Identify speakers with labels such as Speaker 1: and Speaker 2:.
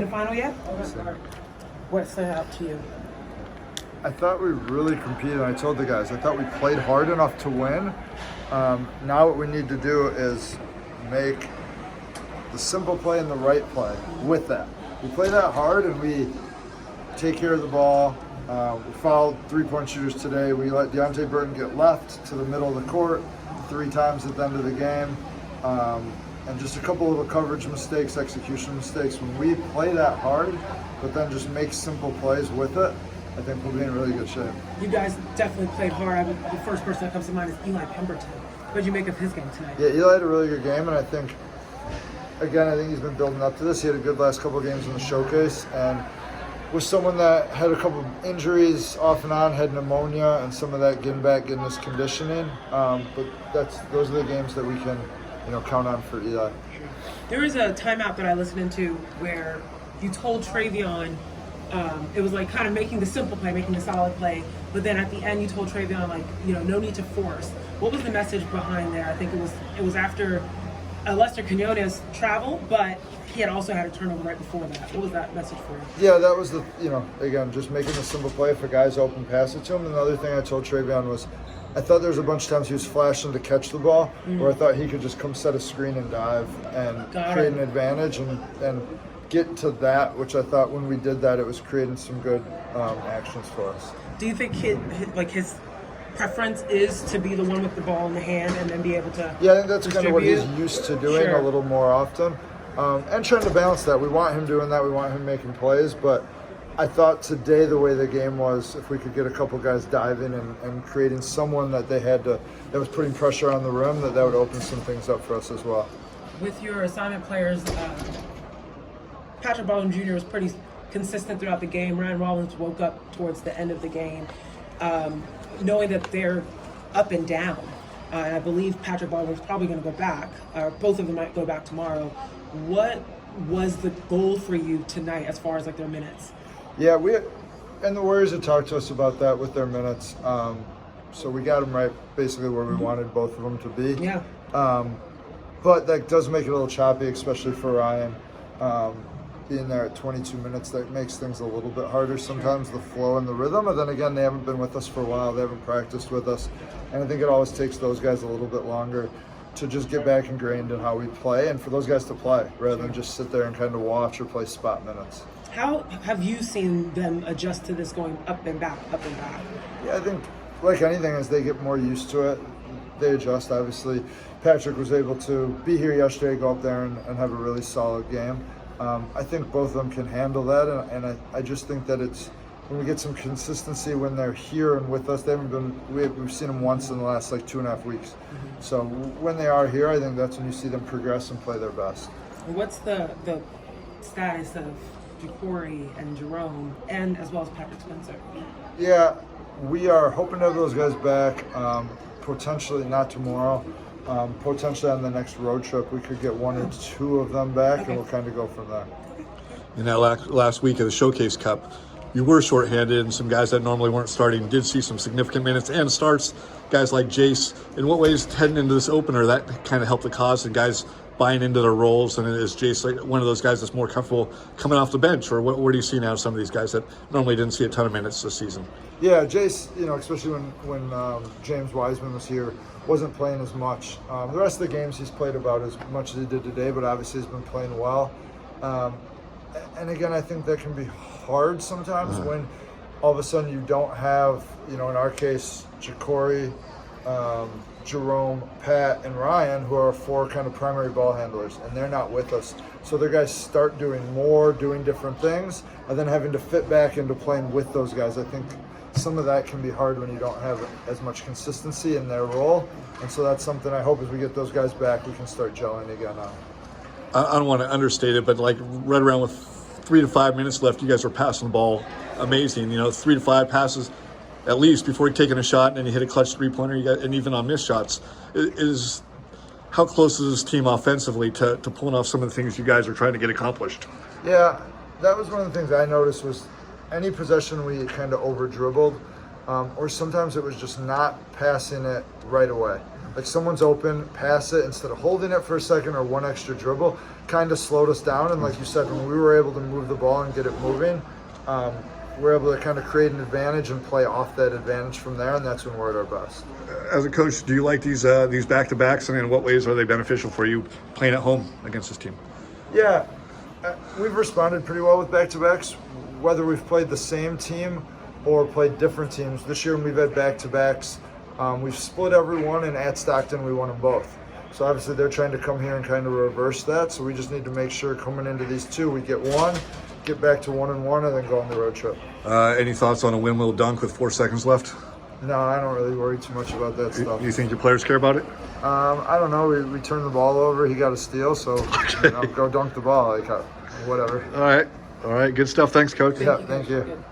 Speaker 1: The final yet? What stood out to you?
Speaker 2: I thought we really competed. I told the guys, I thought we played hard enough to win. Now what we need to do is make the simple play and the right play with that. We play that hard and we take care of the ball. We fouled three-point shooters today. We let Deontay Burton get left to the middle of the court 3 times at the end of the game. And just a couple little coverage mistakes, execution mistakes. When we play that hard, but then just make simple plays with it, I think we'll be in really good shape.
Speaker 1: You guys definitely played hard. The first person that comes to mind is Eli Pemberton. What did you make of his game tonight?
Speaker 2: Yeah, Eli had a really good game, and I think he's been building up to this. He had a good last couple of games in the showcase, and was someone that had a couple of injuries off and on, had pneumonia, and some of that getting his conditioning. But those are the games that we can, count on for Eli.
Speaker 1: There was a timeout that I listened into where you told Travion it was like kind of making the simple play, making the solid play, but then at the end you told Travion no need to force. What was the message behind there? I think it was after Lester Quinones travel, but he had also had a turnover right before that. What was that message for you?
Speaker 2: Yeah, that was again, just making the simple play. If a guy's open, pass it to him. And the other thing I told Travion was, I thought there was a bunch of times he was flashing to catch the ball, where I thought he could just come set a screen and dive and create an advantage and get to that, which I thought when we did that, it was creating some good actions for us.
Speaker 1: Do you think his preference is to be the one with the ball in the hand and then be able to
Speaker 2: Yeah, I think that's kind of what he's used to doing a little more often. And trying to balance that. We want him doing that. We want him making plays. But I thought today the way the game was, if we could get a couple guys diving and creating someone that that was putting pressure on the rim, that would open some things up for us as well.
Speaker 1: With your assignment players, Patrick Baldwin Jr. was pretty consistent throughout the game. Ryan Rollins woke up towards the end of the game, knowing that they're up and down. And I believe Patrick Baldwin is probably going to go back. Both of them might go back tomorrow. What was the goal for you tonight as far as their minutes?
Speaker 2: Yeah, and the Warriors had talked to us about that with their minutes. So we got them right basically where we wanted both of them to be.
Speaker 1: Yeah.
Speaker 2: But that does make it a little choppy, especially for Ryan. Being there at 22 minutes, that makes things a little bit harder sometimes, the flow and the rhythm. And then again, they haven't been with us for a while. They haven't practiced with us. And I think it always takes those guys a little bit longer to just get back ingrained in how we play and for those guys to play rather than just sit there and kind of watch or play spot minutes.
Speaker 1: How have you seen them adjust to this going up and back, up and back?
Speaker 2: Yeah, I think like anything, as they get more used to it, they adjust. Obviously, Patrick was able to be here yesterday, go up there and have a really solid game. I think both of them can handle that, and I just think that it's when we get some consistency when they're here and with us. We've seen them once in the last 2.5 weeks. So when they are here, I think that's when you see them progress and play their best.
Speaker 1: What's the status of Ja'Cory and Jerome, and as well as Patrick Spencer?
Speaker 2: Yeah, we are hoping to have those guys back, potentially not tomorrow. Potentially on the next road trip, we could get 1 or 2 of them back, and we'll kind of go from there.
Speaker 3: In that last week of the Showcase Cup, you were shorthanded, and some guys that normally weren't starting did see some significant minutes and starts. Guys like Jace, in what ways heading into this opener that kind of helped the cause and guys buying into their roles? And is Jace one of those guys that's more comfortable coming off the bench, or what do you see now some of these guys that normally didn't see a ton of minutes this season?
Speaker 2: Yeah, Jace, especially when James Wiseman was here, wasn't playing as much. The rest of the games he's played about as much as he did today, but obviously he's been playing well. And again, I think that can be hard sometimes when all of a sudden you don't have, in our case, Ja'Cory, Jerome, Pat, and Ryan, who are 4 kind of primary ball handlers, and they're not with us. So their guys start doing different things, and then having to fit back into playing with those guys. I think some of that can be hard when you don't have as much consistency in their role. And so that's something I hope as we get those guys back, we can start gelling again on.
Speaker 3: I don't want to understate it, but right around with 3 to 5 minutes left, you guys are passing the ball amazing. 3 to 5 passes at least before you're taking a shot, and then you hit a clutch 3-pointer, and even on missed shots. How close is this team offensively to pulling off some of the things you guys are trying to get accomplished?
Speaker 2: Yeah, that was one of the things I noticed was any possession we kind of over dribbled, or sometimes it was just not passing it right away. Like someone's open, pass it instead of holding it for a second or one extra dribble, kind of slowed us down. And like you said, when we were able to move the ball and get it moving, we're able to kind of create an advantage and play off that advantage from there, and that's when we're at our best.
Speaker 3: As a coach, do you like these back-to-backs, and in what ways are they beneficial for you playing at home against this team?
Speaker 2: Yeah, we've responded pretty well with back-to-backs, whether we've played the same team or played different teams. This year when we've had back-to-backs, we've split every one, and at Stockton we won them both. So obviously they're trying to come here and kind of reverse that, so we just need to make sure coming into these two we get one, get back to 1-1, and then go on the road trip.
Speaker 3: Any thoughts on a windmill dunk with 4 seconds left?
Speaker 2: No, I don't really worry too much about that stuff.
Speaker 3: You think your players care about it?
Speaker 2: I don't know. We turned the ball over. He got a steal, so go dunk the ball. Like whatever.
Speaker 3: All right. Good stuff. Thanks, Coach.
Speaker 2: Yeah, thank you.
Speaker 1: Good.